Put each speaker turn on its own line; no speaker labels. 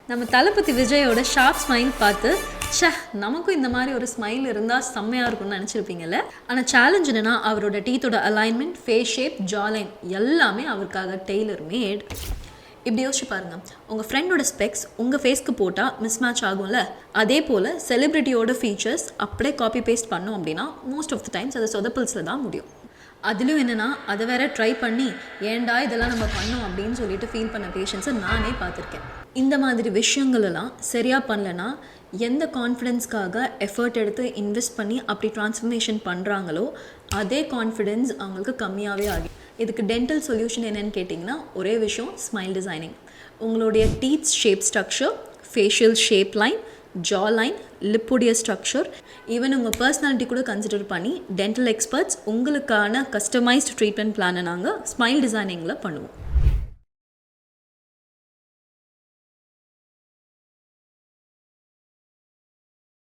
நம்ம தளபதி விஜயோட sharp smile பார்த்து நமக்கும் இந்த மாதிரி ஒரு ஸ்மைல் இருந்தால் செம்மையாக இருக்கும்னு நினச்சிருப்பீங்கல்ல. ஆனால் சேலஞ்ச் என்னென்னா அவரோட டீத்தோட அலைன்மெண்ட், ஃபேஸ் ஷேப், ஜாலைன் எல்லாமே அவருக்காக டெய்லர் மேட். இப்படி யோசிச்சு பாருங்கள், உங்கள் ஃப்ரெண்டோட ஸ்பெக்ஸ் உங்கள் ஃபேஸ்க்கு போட்டால் மிஸ் மேட்ச் ஆகும்ல, அதே போல் செலிப்ரிட்டியோட ஃபீச்சர்ஸ் அப்படியே காப்பி பேஸ்ட் பண்ணோம் அப்படின்னா மோஸ்ட் ஆஃப் த டைம்ஸ் அது சொதப்பல்ஸில் தான் முடியும். அதுலேயும் என்னென்னா அதை வேற ட்ரை பண்ணி ஏண்டா இதெல்லாம் நம்ம பண்ணோம் அப்படின்னு சொல்லிட்டு ஃபீல் பண்ண பேஷண்ட்ஸை நானே பார்த்துருக்கேன். இந்த மாதிரி விஷயங்களெல்லாம் சரியாக பண்ணலன்னா எந்த கான்ஃபிடென்ஸ்க்காக எஃபர்ட் எடுத்து இன்வெஸ்ட் பண்ணி அப்படி ட்ரான்ஸ்ஃபர்மேஷன் பண்ணுறாங்களோ அதே கான்ஃபிடென்ஸ் அவங்களுக்கு கம்மியாகவே ஆகும். இதுக்கு டென்டல் சொல்யூஷன் என்னென்னு கேட்டிங்கன்னா ஒரே விஷயம், ஸ்மைல் டிசைனிங். உங்களுடைய teeth shape structure, facial shape line, jaw line, லிப்புடைய ஸ்ட்ரக்சர், ஈவன் உங்கள் பர்சனாலிட்டி கூட கன்சிடர் பண்ணி டென்டல் எக்ஸ்பர்ட்ஸ் உங்களுக்கான கஸ்டமைஸ்டு ட்ரீட்மெண்ட் பிளானை நாங்கள் ஸ்மைல் டிசைனிங்கில் பண்ணுவோம்.